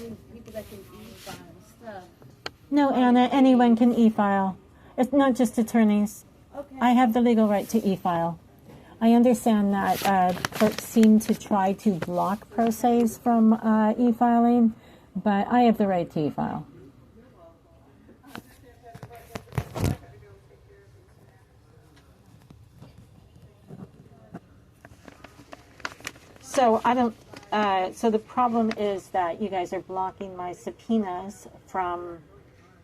only people that can e-file stuff. No, Anna, anyone can e-file. It's not just attorneys. Okay. I have the legal right to e-file. I understand that clerks seem to try to block pro se's from e-filing, but I have the right to e-file. So I don't. So the problem is that you guys are blocking my subpoenas from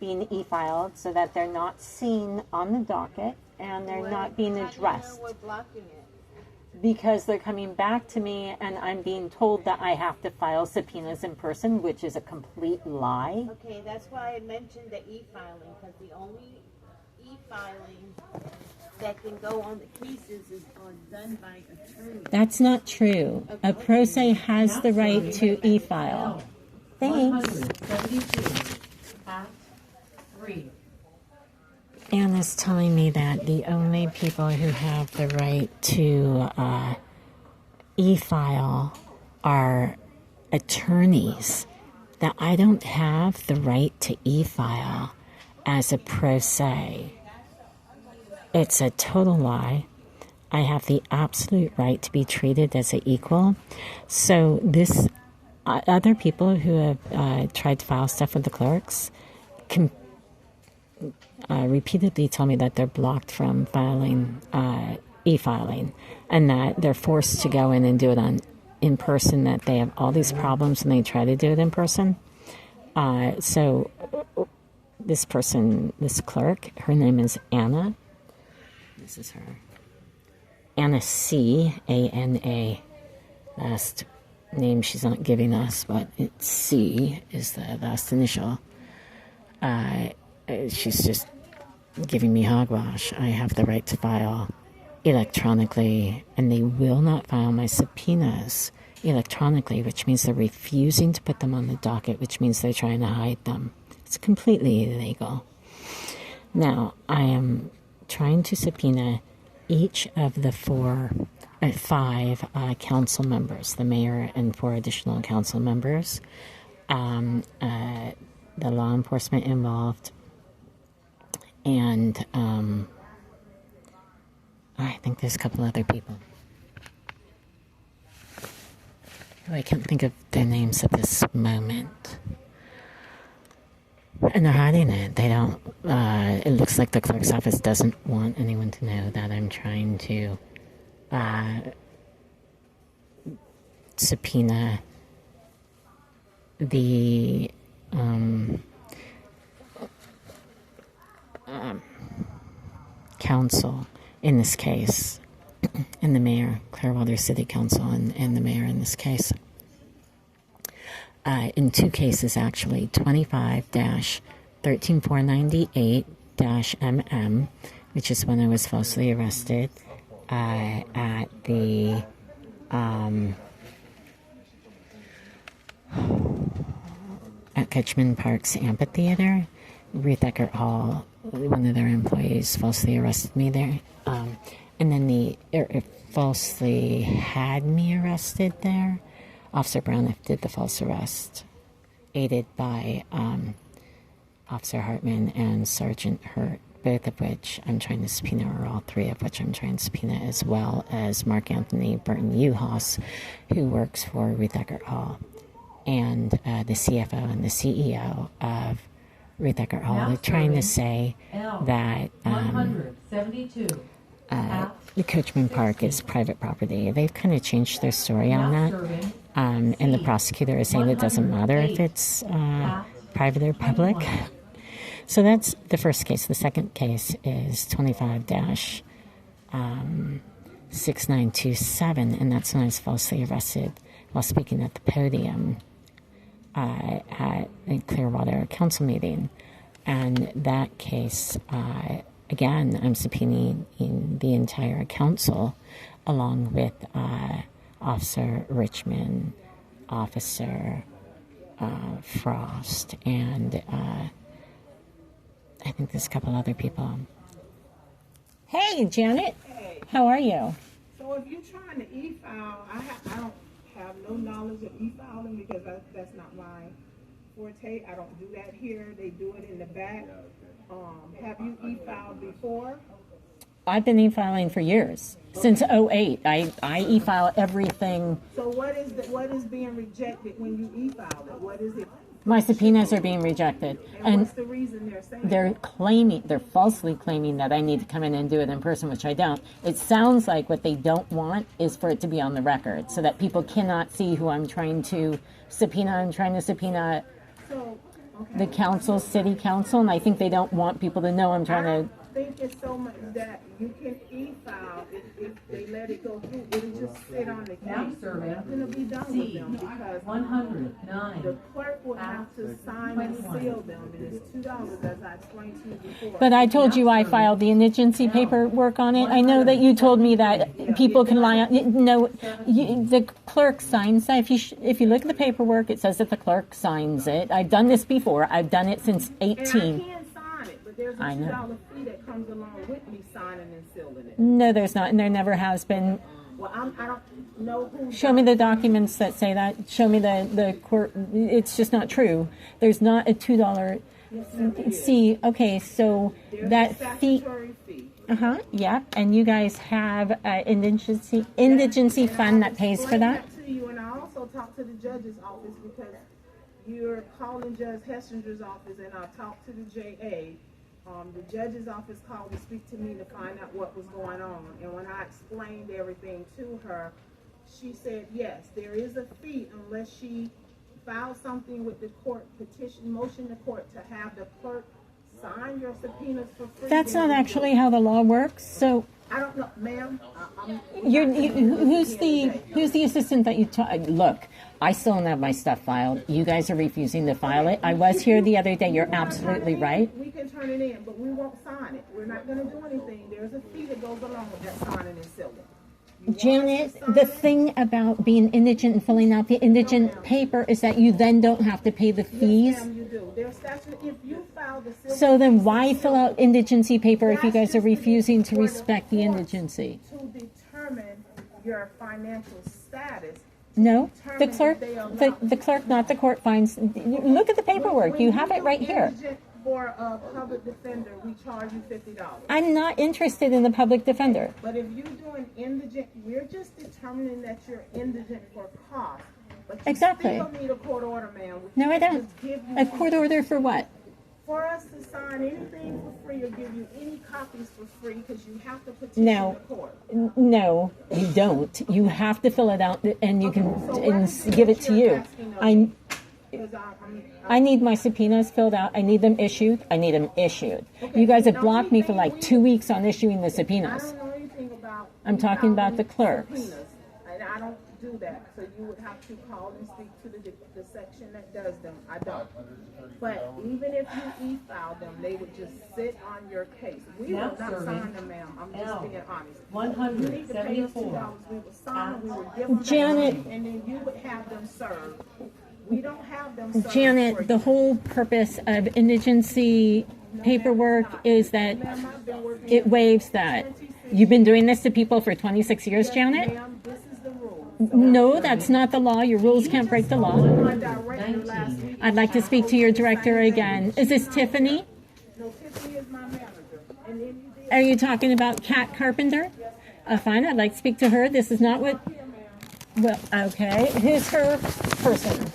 being e-filed, so that they're not seen on the docket and they're not being addressed. We're blocking it. Because they're coming back to me and I'm being told that I have to file subpoenas in person, which is a complete lie. Okay, that's why I mentioned the e-filing, because the only e-filing that can go on the cases is done by attorney. That's not true. A pro se has the right to e-file. Thanks. 172, Act 3. Anna's telling me that the only people who have the right to e-file are attorneys, that I don't have the right to e-file as a pro se. It's a total lie. I have the absolute right to be treated as an equal. So this, other people who have tried to file stuff with the clerks can repeatedly tell me that they're blocked from filing, e-filing, and that they're forced to go in and do it in person, that they have all these problems when they try to do it in person. So this person, this clerk, her name is Anna. This is her. Anna C, A-N-A. Last name she's not giving us, but it's C is the last initial. She's just giving me hogwash. I have the right to file electronically, and they will not file my subpoenas electronically, which means they're refusing to put them on the docket, which means they're trying to hide them. It's completely illegal. Now, I am trying to subpoena each of the five council members, the mayor and 4 additional council members, the law enforcement involved, and I think there's a couple other people. I can't think of their names at this moment. And they're hiding it. They don't, it looks like the clerk's office doesn't want anyone to know that I'm trying to subpoena the council in this case, and the mayor, Clearwater City Council, and the mayor in this case. In 2 cases, actually, 25-13498-MM, which is when I was falsely arrested at the at Ketchman Park's amphitheater. Ruth Eckerd Hall, one of their employees, falsely arrested me there. And then falsely had me arrested there. Officer Brown did the false arrest, aided by Officer Hartman and Sergeant Hurt, both of which I'm trying to subpoena, or all 3 of which I'm trying to subpoena, as well as Mark Anthony Burton Uhas, who works for Ruth Eckerd Hall, and the CFO and the CEO of Ruth Eckerd Hall. They're trying to say that 172. the Coachman Park is private property. They've kind of changed their story on that. And the prosecutor is saying it doesn't matter if it's private or public. So that's the first case. The second case is 25-6927, and that's when I was falsely arrested while speaking at the podium at a Clearwater council meeting. And that case, again, I'm subpoenaing the entire council, along with Officer Richmond, Officer Frost, and I think there's a couple other people. Hey, Janet. Hey. How are you? So if you're trying to e-file, I don't have no knowledge of e-filing because that's not my forte. I don't do that here. They do it in the back. Have you e-filed before? I've been e-filing for years. Since '08. I e-file everything. So what is being rejected when you e-file it? What is it? My subpoenas are being rejected. And what's the reason they're saying? They're falsely claiming that I need to come in and do it in person, which I don't. It sounds like what they don't want is for it to be on the record so that people cannot see who I'm trying to subpoena. I'm trying to subpoena the council, city council, and I think they don't want people to know I'm trying to. I think it's so much that you can e-file if they let it go through. It'll just sit on the case. Now serving Nothing will be done with them because 109. the clerk would have to sign and seal them, and it's $2 as I explained to you before. But I told you I filed the indigency paperwork on it. I know that you told me that people can lie on. No, the clerk signs that. If you look at the paperwork, it says that the clerk signs it. I've done this before. I've done it since 18. And I can sign it, but there's a $2 fee that comes along with me signing and sealing it. No, there's not, and there never has been. Well, I don't know who. Show me the documents that say that. Show me the court. It's just not true. There's not a $2. See, okay, so There's that a fee. statutory fee. Yeah, and you guys have an indigency fund that pays for Explain that. to you, and I also talked to the judge's office because you're calling Judge Hessinger's office, and I talked to the JA. The judge's office called to speak to me to find out what was going on, and when I explained everything to her, she said yes, there is a fee unless she files something with the court, motion the court to have the clerk sign your subpoenas for free. That's not actually how the law works. So I don't know, ma'am. who's the assistant that you look? I still don't have my stuff filed. You guys are refusing to file it. I was here the other day. You're absolutely right. We can turn it in, but we won't sign it. We're not going to do anything. There's a fee that goes along with that signing and sealing. Janet, the thing about being indigent and filling out the indigent paper is that you then don't have to pay the fees. Yes, ma'am, you do. There's statute. If you file the sealing, So then why fill out indigency paper if you guys are refusing to respect the indigency? to determine your financial status. No, the clerk, the clerk, not the court finds. Look at the paperwork. You have it right here. For a public defender, we charge you $50. I'm not interested in the public defender. But if you do an indigent, we're just determining that you're indigent for cost. But you Exactly. still need a court order, ma'am. No, I don't. Just give you A court order for what? For us to sign anything for free or give you any copies for free because you have to petition No. the court. No, you don't. You have to fill it out and you can give it to you. I need my subpoenas filled out. I need them issued. You guys have blocked me for like 2 weeks on issuing the I subpoenas. don't know anything about. I'm talking about the clerks. Subpoenas, and I don't do that. So you would have to call and speak to the section that does them. I don't. But even if you e-file them, they would just sit on your case. We will not sign them, ma'am. I'm just being honest. You need to pay us $2. We will sign them. We will give them Janet. the money, and then you would have them served. We don't have them served. for Janet, you. the whole purpose of indigency paperwork is that Ma'am, I've been working it waives that. You've been doing this to people for 26 years, Janet? Ma'am, this is the rule. No, that's not the law. Your rules can't break the law. My director last week. I'd like to speak to your director again. Is this Tiffany? No, Tiffany is my manager. And then you did. Are you talking about Kat Carpenter? Fine, I'd like to speak to her. This is not what... Well, okay. Who's her person?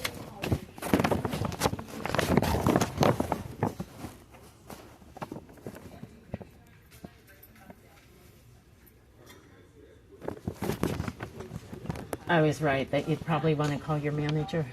I was right that you'd probably want to call your manager.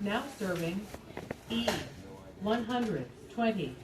Now serving E 120.